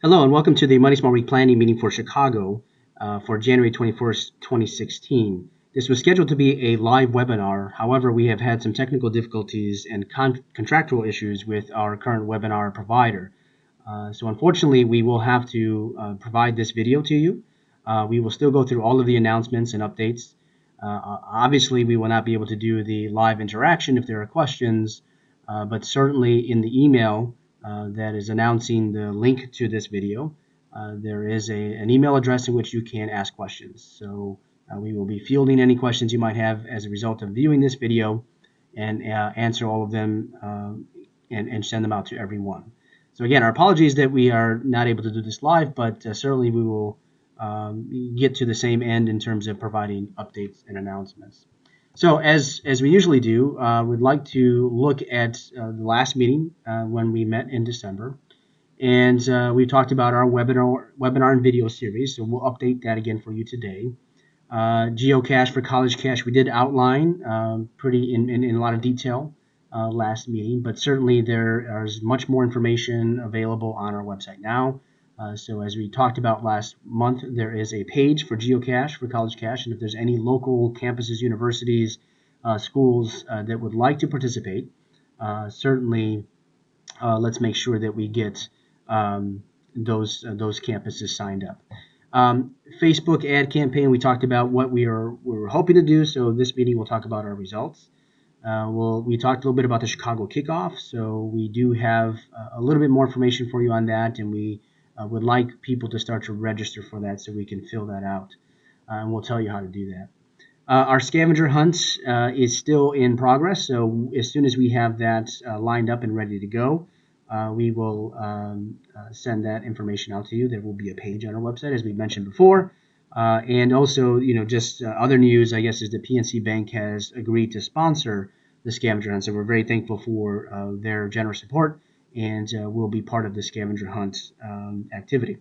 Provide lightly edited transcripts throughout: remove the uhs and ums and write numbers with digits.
Hello and welcome to the Money Smart Week Planning meeting for Chicago for January 21st, 2016. This was scheduled to be a live webinar. However, we have had some technical difficulties and contractual issues with our current webinar provider. So unfortunately, we will have to provide this video to you. We will still go through all of the announcements and updates. Obviously, we will not be able to do the live interaction if there are questions, but certainly in the email that is announcing the link to this video, there is an email address in which you can ask questions. So we will be fielding any questions you might have as a result of viewing this video and answer all of them and send them out to everyone. So again, our apologies that we are not able to do this live, but certainly we will get to the same end in terms of providing updates and announcements. So as we usually do, we'd like to look at the last meeting when we met in December. And we talked about our webinar and video series, so we'll update that again for you today. Geocache for College Cash, we did outline pretty in a lot of detail last meeting, but certainly there is much more information available on our website now. So as we talked about last month, there is a page for Geocache for College Cash, and if there's any local campuses, universities, schools that would like to participate, certainly let's make sure that we get those campuses signed up. Facebook ad campaign, we talked about what we were hoping to do, so this meeting we'll talk about our results. We talked a little bit about the Chicago kickoff, so we do have a little bit more information for you on that, and we would like people to start to register for that so we can fill that out, and we'll tell you how to do that. Our scavenger hunt is still in progress, so as soon as we have that lined up and ready to go, we will send that information out to you. There will be a page on our website, as we mentioned before. And also, just other news, I guess, is that PNC Bank has agreed to sponsor the scavenger hunt. So we're very thankful for their generous support, and will be part of the scavenger hunt activity.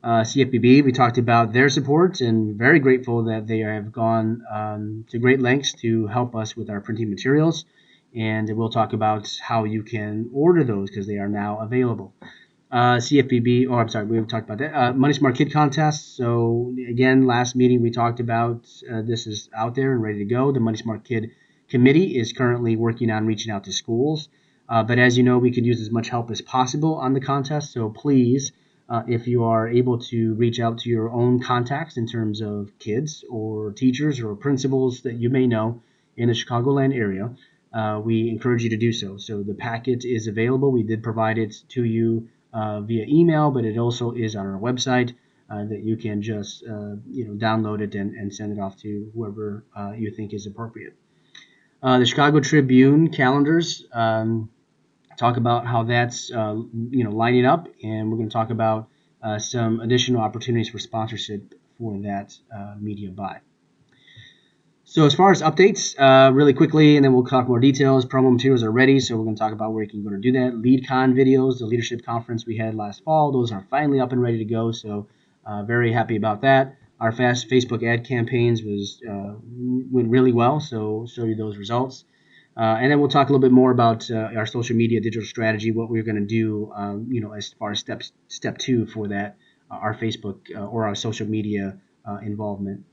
CFPB, we talked about their support and very grateful that they have gone to great lengths to help us with our printing materials. And we'll talk about how you can order those because they are now available. CFPB, I'm sorry, we haven't talked about that. Money Smart Kid Contest. So again, last meeting we talked about this is out there and ready to go. The Money Smart Kid Committee is currently working on reaching out to schools. But as you know, we can use as much help as possible on the contest. So please, if you are able to reach out to your own contacts in terms of kids or teachers or principals that you may know in the Chicagoland area, we encourage you to do so. So the packet is available. We did provide it to you via email, but it also is on our website that you can just download it and send it off to whoever you think is appropriate. The Chicago Tribune calendars talk about how that's lining up, and we're going to talk about some additional opportunities for sponsorship for that media buy. So as far as updates, really quickly, and then we'll talk more details. Promo materials are ready, so we're going to talk about where you can go to do that. LeadCon videos, the leadership conference we had last fall, those are finally up and ready to go, so very happy about that. Our fast Facebook ad campaigns went really well, so show you those results. And then we'll talk a little bit more about our social media digital strategy, what we're going to do, as far as step 2 for that, our Facebook or our social media involvement.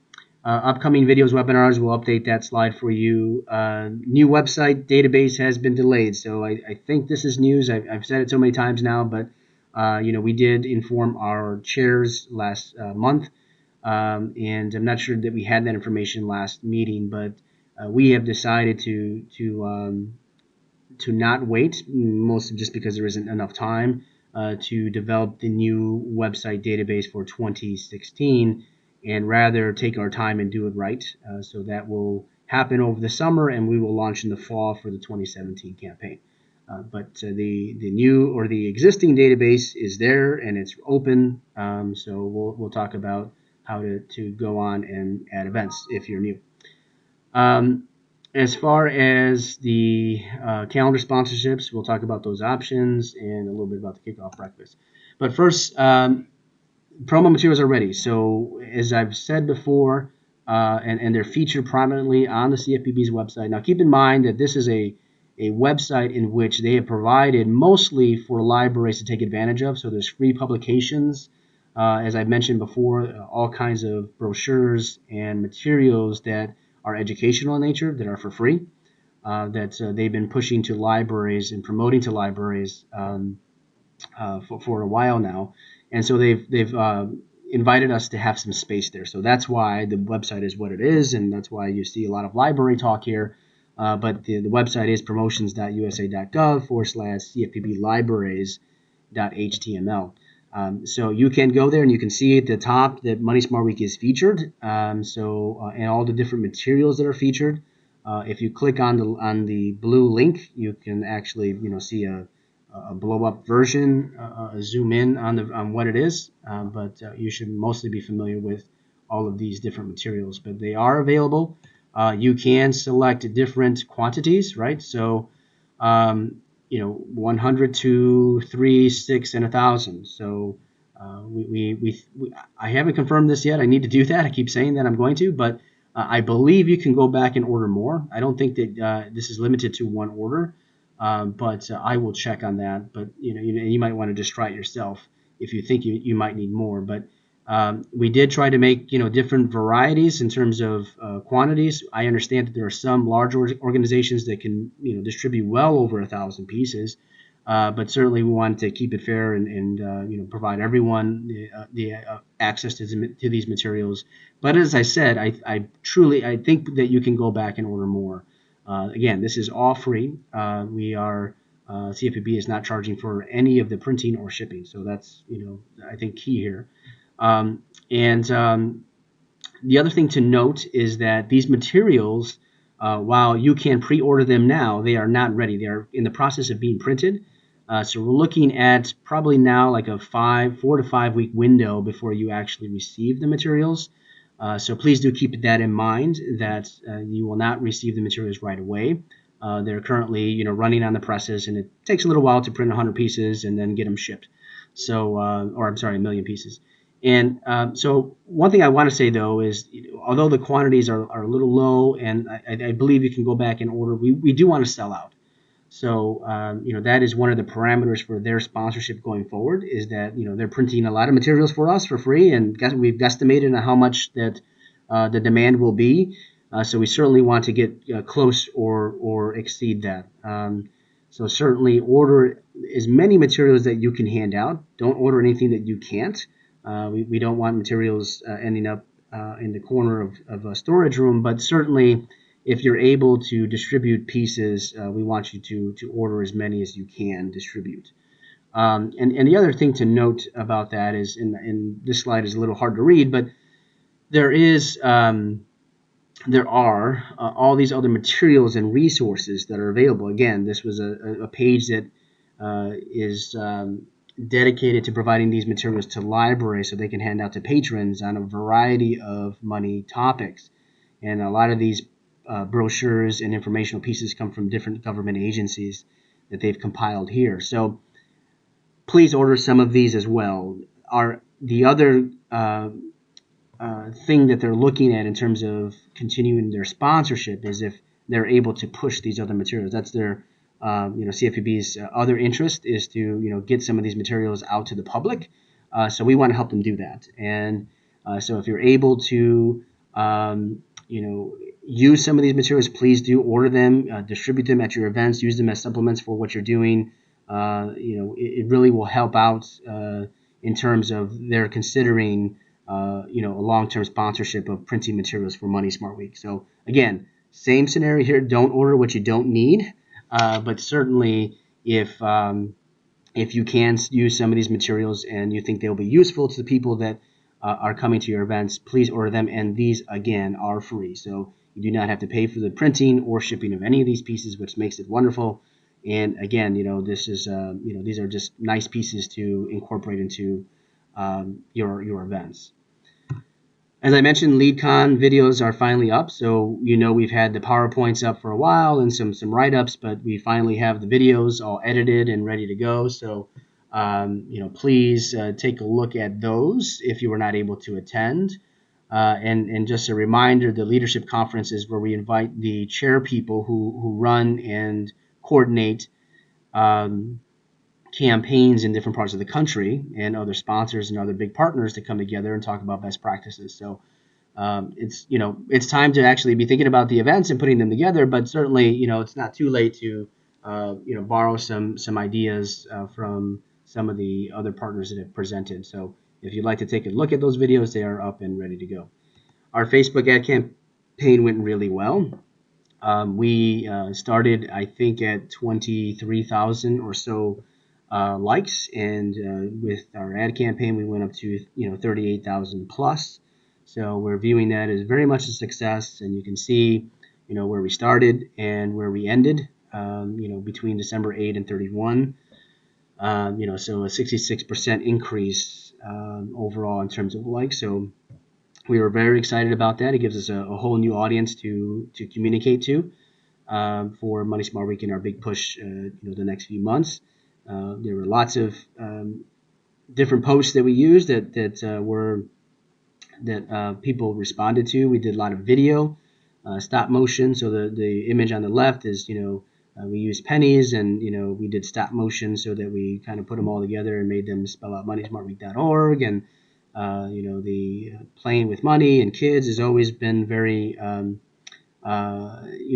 Upcoming videos, webinars, we'll update that slide for you. New website database has been delayed, so I think this is news. I've said it so many times now, but we did inform our chairs last month, and I'm not sure that we had that information last meeting, but we have decided to not wait, mostly just because there isn't enough time to develop the new website database for 2016, and rather take our time and do it right. So that will happen over the summer, and we will launch in the fall for the 2017 campaign. But the new or the existing database is there and it's open. So we'll talk about how to go on and add events if you're new. As far as the calendar sponsorships, we'll talk about those options and a little bit about the kickoff breakfast. But first, promo materials are ready. So as I've said before, and they're featured prominently on the CFPB's website. Now keep in mind that this is a a website in which they have provided mostly for libraries to take advantage of. So there's free publications, as I mentioned before, all kinds of brochures and materials that are educational in nature that are for free, that they've been pushing to libraries and promoting to libraries for a while now. And so they've invited us to have some space there. So that's why the website is what it is, and that's why you see a lot of library talk here. But the website is promotions.usa.gov /cfpblibraries.html. So you can go there and you can see at the top that Money Smart Week is featured. And all the different materials that are featured. If you click on the blue link, you can actually see a blow up version, zoom in on what it is. But you should mostly be familiar with all of these different materials. But they are available. You can select different quantities, right? So 100, 2, 3, 6, and 1,000. So I haven't confirmed this yet. I need to do that. I keep saying that I'm going to, but I believe you can go back and order more. I don't think that this is limited to one order, but I will check on that. But you might want to just try it yourself if you think you might need more. But we did try to make different varieties in terms of quantities. I understand that there are some large organizations that can distribute well over 1,000 pieces, but certainly we wanted to keep it fair and provide everyone the access to these materials. But as I said, I think that you can go back and order more. Again, this is all free. CFPB is not charging for any of the printing or shipping, so that's I think key here. The other thing to note is that these materials, while you can pre-order them now, they are not ready. They are in the process of being printed. So we're looking at probably now like a 4 to 5 week window before you actually receive the materials. So please do keep that in mind, that you will not receive the materials right away. They're currently running on the presses, and it takes a little while to print 100 pieces and then get them shipped. So, or I'm sorry, 1,000,000 pieces. And so one thing I want to say, though, is although the quantities are a little low, and I believe you can go back and order, we do want to sell out. So, that is one of the parameters for their sponsorship going forward, is that, they're printing a lot of materials for us for free, and we've guesstimated on how much that the demand will be. So we certainly want to get close or exceed that. So certainly order as many materials that you can hand out. Don't order anything that you can't. We don't want materials ending up in the corner of a storage room, but certainly if you're able to distribute pieces, we want you to order as many as you can distribute. And the other thing to note about that is, and this slide is a little hard to read, but there are all these other materials and resources that are available. Again, this was a page that is dedicated to providing these materials to libraries so they can hand out to patrons on a variety of money topics. And a lot of these brochures and informational pieces come from different government agencies that they've compiled here. So please order some of these as well. The other thing that they're looking at in terms of continuing their sponsorship is if they're able to push these other materials. That's their CFPB's other interest, is to get some of these materials out to the public. So we want to help them do that. And so if you're able to use some of these materials, please do order them, distribute them at your events, use them as supplements for what you're doing. It really will help out in terms of their considering a long-term sponsorship of printing materials for Money Smart Week. So again, same scenario here. Don't order what you don't need, but certainly if you can use some of these materials and you think they'll be useful to the people that are coming to your events, please order them. And these, again, are free. So you do not have to pay for the printing or shipping of any of these pieces, which makes it wonderful. And again, this is these are just nice pieces to incorporate into your events. As I mentioned, LeadCon videos are finally up. So we've had the PowerPoints up for a while and some write-ups, but we finally have the videos all edited and ready to go. So please take a look at those if you were not able to attend. And just a reminder, the leadership conference is where we invite the chair people who run and coordinate campaigns in different parts of the country and other sponsors and other big partners to come together and talk about best practices. So it's time to actually be thinking about the events and putting them together, but certainly, it's not too late to borrow some ideas from some of the other partners that have presented. So if you'd like to take a look at those videos, they are up and ready to go. Our Facebook ad campaign went really well. We started, I think, at 23,000 or so likes, and with our ad campaign, we went up to 38,000 plus. So we're viewing that as very much a success, and you can see where we started and where we ended. Between December 8 and 31. So a 66% increase overall in terms of likes. So we were very excited about that. It gives us a whole new audience to communicate to for Money Smart Week and our big push, the next few months. There were lots of different posts that we used that people responded to. We did a lot of video, stop motion. So the image on the left is we used pennies, and we did stop motion so that we kind of put them all together and made them spell out moneysmartweek.org. And the playing with money and kids has always been very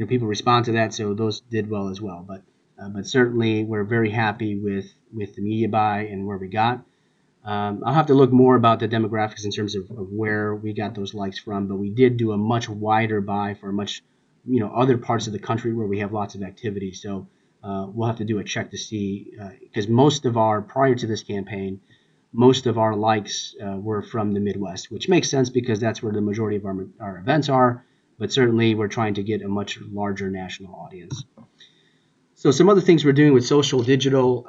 people respond to that, so those did well as well. But certainly we're very happy with the media buy and where we got. I'll have to look more about the demographics in terms of where we got those likes from, but we did do a much wider buy for much other parts of the country where we have lots of activity. So we'll have to do a check to see, because prior to this campaign, most of our likes were from the Midwest, which makes sense because that's where the majority of our events are. But certainly we're trying to get a much larger national audience. So some other things we're doing with social digital,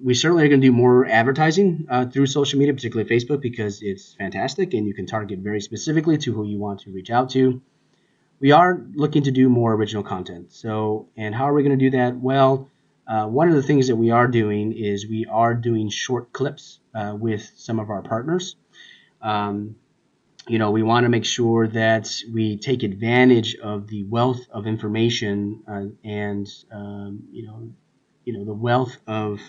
we certainly are going to do more advertising through social media, particularly Facebook, because it's fantastic and you can target very specifically to who you want to reach out to. We are looking to do more original content. And how are we going to do that? Well, one of the things that we are doing is we are doing short clips with some of our partners. We want to make sure that we take advantage of the wealth of information and the wealth of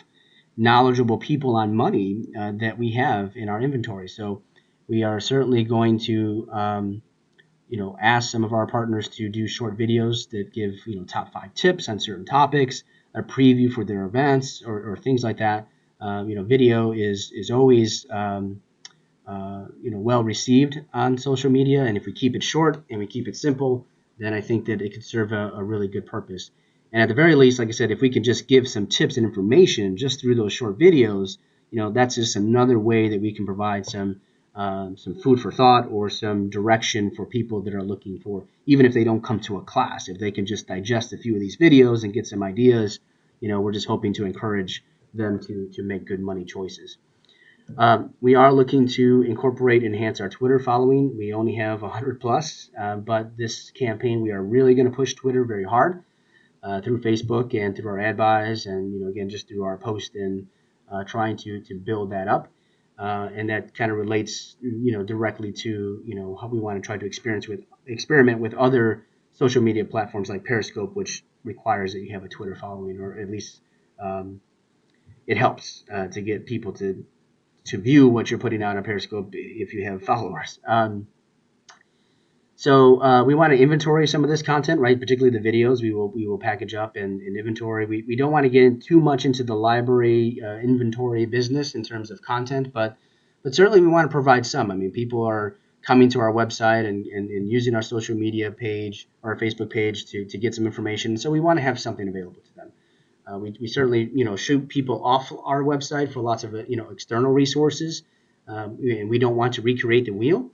knowledgeable people on money that we have in our inventory. So we are certainly going to ask some of our partners to do short videos that give top 5 tips on certain topics, a preview for their events, or things like that. Video is always well received on social media, and if we keep it short and we keep it simple, then I think that it could serve a really good purpose. And at the very least, like I said, if we could just give some tips and information just through those short videos, that's just another way that we can provide some food for thought or some direction for people that are looking for, even if they don't come to a class, if they can just digest a few of these videos and get some ideas, we're just hoping to encourage them to make good money choices. We are looking to enhance our Twitter following. We only have 100 plus, but this campaign we are really going to push Twitter very hard through Facebook and through our ad buys, and again just through our post and trying to build that up. And that kind of relates directly to how we want to try to experiment with other social media platforms like Periscope, which requires that you have a Twitter following, or at least it helps to get people to view what you're putting out on Periscope if you have followers. So we want to inventory some of this content, right? Particularly the videos. We will package up and inventory. We don't want to get too much into the library inventory business in terms of content, but certainly we want to provide some. I mean, people are coming to our website and using our social media page or our Facebook page to get some information. So we want to have something available to them. We certainly shoot people off our website for lots of external resources, and we don't want to recreate the wheel.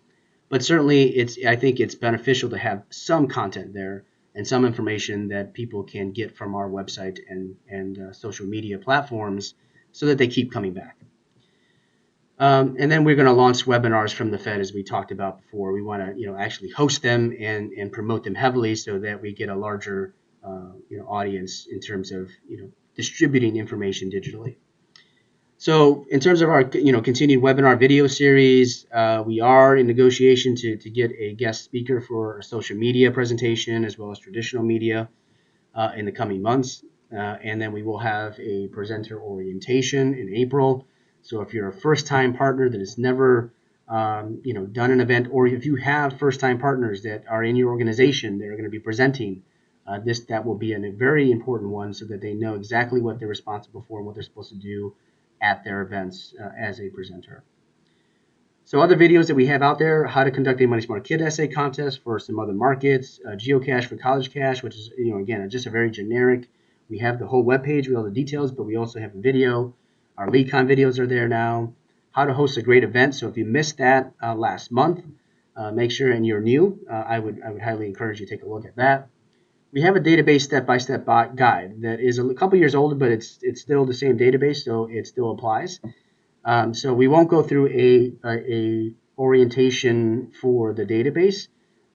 But certainly, I think it's beneficial to have some content there and some information that people can get from our website and social media platforms, so that they keep coming back. And then we're going to launch webinars from the Fed, as we talked about before. We want to actually host them and promote them heavily, so that we get a larger audience in terms of distributing information digitally. So in terms of our continued webinar video series, we are in negotiation to get a guest speaker for a social media presentation as well as traditional media in the coming months. and then we will have a presenter orientation in April. So if you're a first-time partner that has never done an event, or if you have first-time partners that are in your organization that are going to be presenting, that will be a very important one, so that they know exactly what they're responsible for and what they're supposed to do at their events as a presenter. So other videos that we have out there: how to conduct a Money Smart Kid essay contest for some other markets, geocache for college cash, which is, again, just a very generic. We have the whole webpage with all the details, but we also have a video. Our LeadCon videos are there now. How to host a great event. So if you missed that last month, make sure, and you're new, I would highly encourage you to take a look at that. We have a database step-by-step guide that is a couple years older, but it's still the same database, so it still applies. So we won't go through a orientation for the database,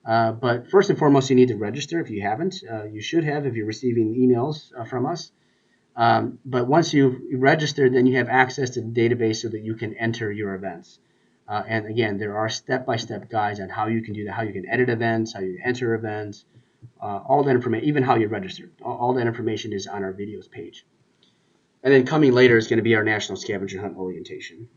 but first and foremost, you need to register if you haven't. You should have if you're receiving emails from us. But once you've registered, then you have access to the database so that you can enter your events. And again, there are step-by-step guides on how you can do that, how you can edit events, how you enter events, all that information, even how you register. All that information is on our videos page. And then coming later is going to be our National Scavenger Hunt orientation.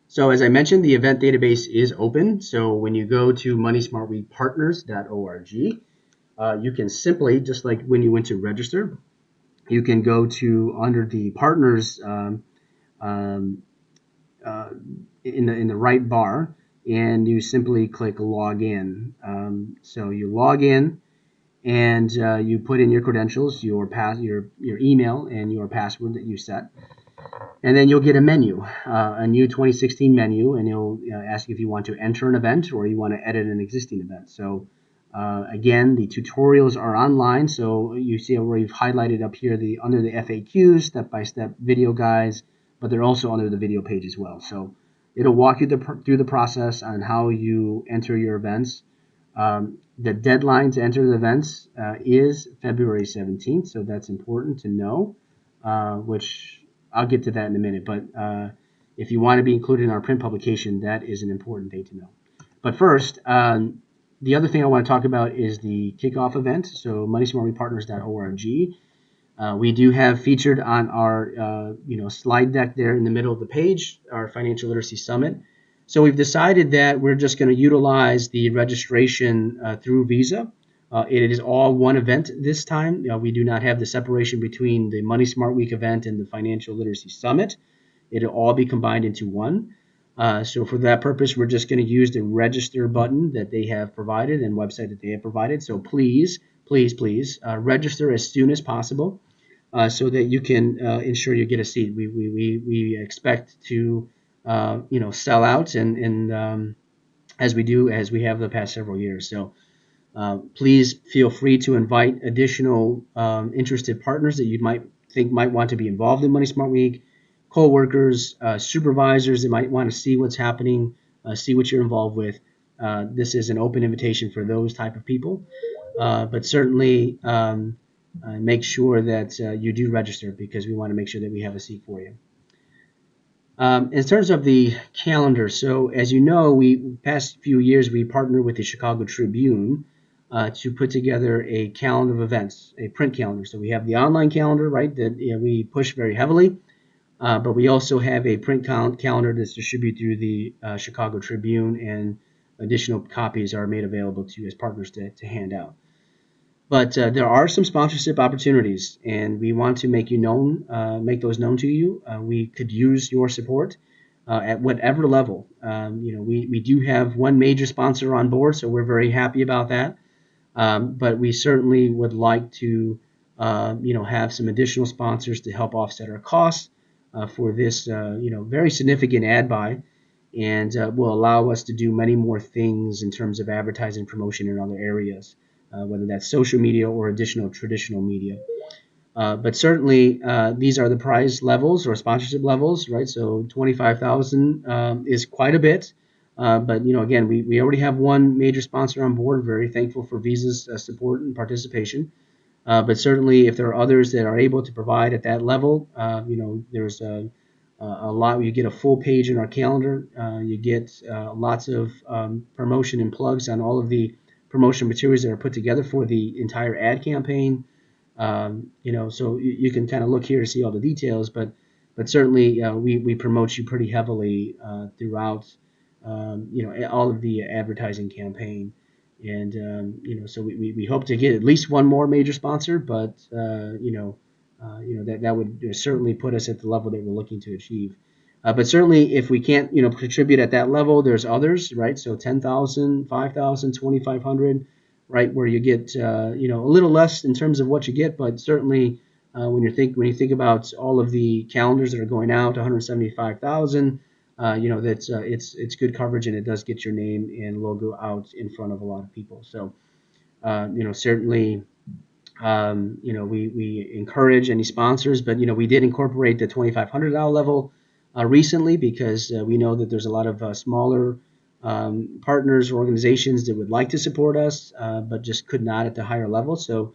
So as I mentioned, the event database is open. So when you go to moneysmartweekpartners.org, you can simply, just like when you went to register, you can go to under the partners in the right bar, and you simply click log in. So you log in, and you put in your credentials, your email, and your password that you set. And then you'll get a menu, a new 2016 menu, and it'll ask if you want to enter an event or you want to edit an existing event. So again, the tutorials are online, so you see where we've highlighted up here under the FAQs, step-by-step video guides, but they're also under the video page as well. So it'll walk you through the process on how you enter your events. The deadline to enter the events is February 17th, so that's important to know, which I'll get to that in a minute. But if you want to be included in our print publication, that is an important date to know. But first, the other thing I want to talk about is the kickoff event. So moneysmartweekpartners.org. We do have featured on our slide deck there in the middle of the page our Financial Literacy Summit. So we've decided that we're just going to utilize the registration through Visa. It is all one event this time. We do not have the separation between the Money Smart Week event and the Financial Literacy Summit. It'll all be combined into one. So for that purpose, we're just going to use the register button that they have provided and website that they have provided. So please register as soon as possible so that you can ensure you get a seat. We expect to sell out and as we have the past several years. So please feel free to invite additional interested partners that you might want to be involved in Money Smart Week, co-workers, supervisors that might want to see what's happening, see what you're involved with. This is an open invitation for those type of people, but certainly make sure that you do register, because we want to make sure that we have a seat for you. In terms of the calendar, so as you know, past few years we partnered with the Chicago Tribune to put together a calendar of events, a print calendar. So we have the online calendar, right, that we push very heavily, but we also have a print calendar that's distributed through the Chicago Tribune, and additional copies are made available to you as partners to hand out. But there are some sponsorship opportunities, and we want to make those known to you. We could use your support at whatever level. We do have one major sponsor on board, so we're very happy about that. But we certainly would like to, have some additional sponsors to help offset our costs for this, very significant ad buy, and will allow us to do many more things in terms of advertising, promotion in other areas, whether that's social media or additional traditional media. But certainly these are the prize levels or sponsorship levels, right? So $25,000 is quite a bit. But again, we already have one major sponsor on board. Very thankful for Visa's support and participation. But certainly, if there are others that are able to provide at that level, there's a lot. You get a full page in our calendar. You get lots of promotion and plugs on all of the promotion materials that are put together for the entire ad campaign. So you can kind of look here to see all the details, but certainly we promote you pretty heavily throughout all of the advertising campaign, and so we hope to get at least one more major sponsor, but that would certainly put us at the level that we're looking to achieve. But certainly, if we can't, contribute at that level, there's others, right? So 10,000, 5,000, 2,500, right, where you get, a little less in terms of what you get, but certainly when you think about all of the calendars that are going out, 175,000, that's it's good coverage, and it does get your name and logo out in front of a lot of people. So, certainly. We encourage any sponsors, but we did incorporate the $2,500 level recently because we know that there's a lot of smaller partners or organizations that would like to support us, but just could not at the higher level. So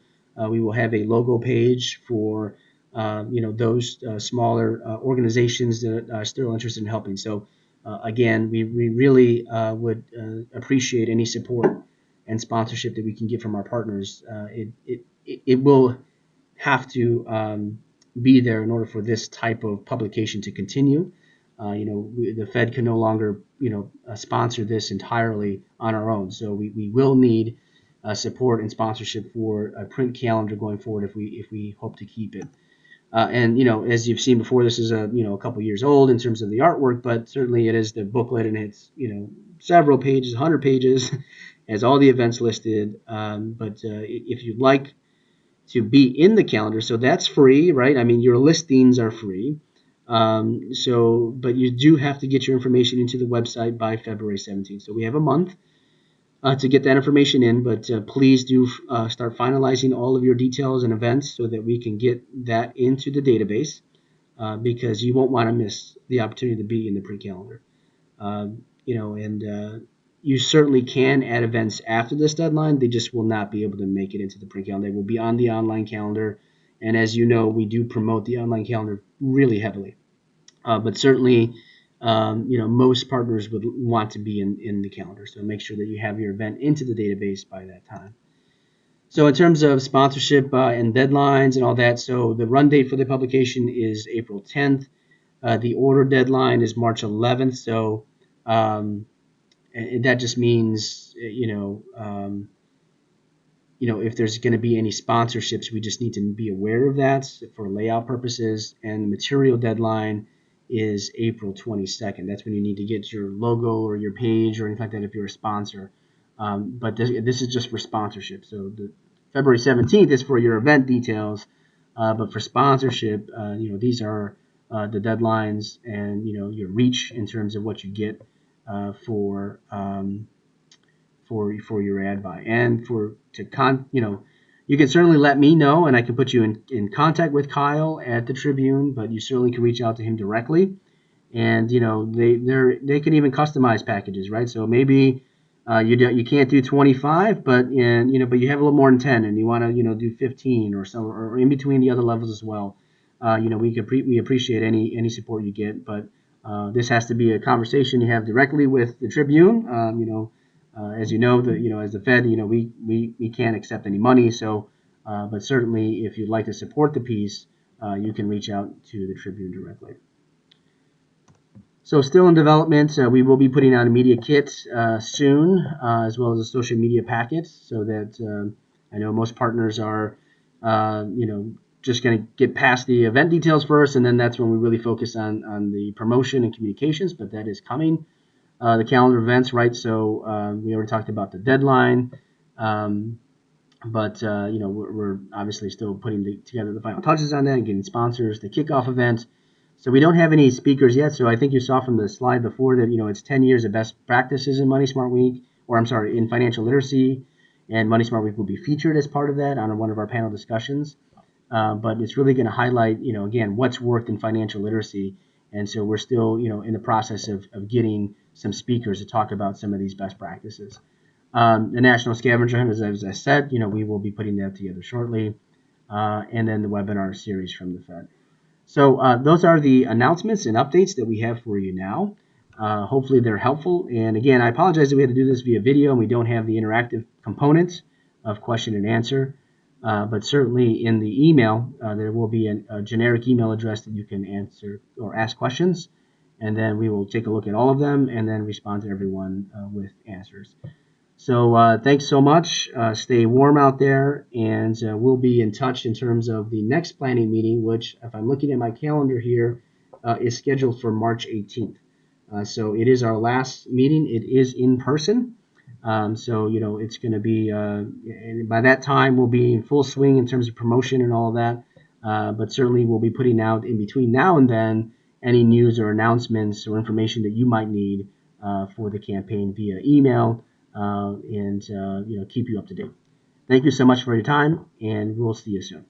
we will have a logo page for those smaller organizations that are still interested in helping. So again, we really would appreciate any support and sponsorship that we can get from our partners. It will have to be there in order for this type of publication to continue. The Fed can no longer, sponsor this entirely on our own. So we will need support and sponsorship for a print calendar going forward if we hope to keep it. And as you've seen before, this is a couple years old in terms of the artwork, but certainly it is the booklet, and it's several pages, 100 pages, has all the events listed. But if you'd like to be in the calendar, so that's free, right? I mean, your listings are free. But you do have to get your information into the website by February 17th. So we have a month to get that information in, but please do start finalizing all of your details and events so that we can get that into the database, because you won't want to miss the opportunity to be in the pre-calendar. And you certainly can add events after this deadline. They just will not be able to make it into the pre-calendar. They will be on the online calendar, and as you know, we do promote the online calendar really heavily. But certainly, most partners would want to be in the calendar. So make sure that you have your event into the database by that time. So in terms of sponsorship and deadlines and all that, so the run date for the publication is April 10th. The order deadline is March 11th. So and that just means, if there's going to be any sponsorships, we just need to be aware of that for layout purposes. And the material deadline is April 22nd. That's when you need to get your logo or your page or anything like that if you're a sponsor. But this is just for sponsorship. So the February 17th is for your event details. But for sponsorship, these are the deadlines and, your reach in terms of what you get for your ad buy. And you can certainly let me know, and I can put you in contact with Kyle at the Tribune, but you certainly can reach out to him directly. And they can even customize packages, right? So maybe you can't do 25, but but you have a little more than 10, and you want to do 15 or so, or in between the other levels as well. We appreciate any support you get, but this has to be a conversation you have directly with the Tribune. As you know, as the Fed, we can't accept any money. So, but certainly, if you'd like to support the piece, you can reach out to the Tribune directly. So, still in development, we will be putting out a media kit soon, as well as a social media packet, so that I know most partners are, just going to get past the event details first, and then that's when we really focus on the promotion and communications. But that is coming. The calendar events, right? So we already talked about the deadline, but we're obviously still putting together the final touches on that and getting sponsors. The kickoff event. So we don't have any speakers yet. So I think you saw from the slide before that it's 10 years of best practices in Money Smart Week, or I'm sorry, in financial literacy, and Money Smart Week will be featured as part of that on one of our panel discussions. But it's really going to highlight, again, what's worked in financial literacy. And so we're still, in the process of getting some speakers to talk about some of these best practices. The National Scavenger Hunt, as I said, we will be putting that together shortly. And then the webinar series from the Fed. So those are the announcements and updates that we have for you now. Hopefully they're helpful. And again, I apologize that we had to do this via video and we don't have the interactive components of question and answer. But certainly in the email, there will be a generic email address that you can answer or ask questions, and then we will take a look at all of them and then respond to everyone with answers. So thanks so much. Stay warm out there, and we'll be in touch in terms of the next planning meeting, which, if I'm looking at my calendar here, is scheduled for March 18th. So it is our last meeting. It is in person. So, it's going to be, and by that time, we'll be in full swing in terms of promotion and all of that. But certainly, we'll be putting out in between now and then any news or announcements or information that you might need for the campaign via email and keep you up to date. Thank you so much for your time, and we'll see you soon.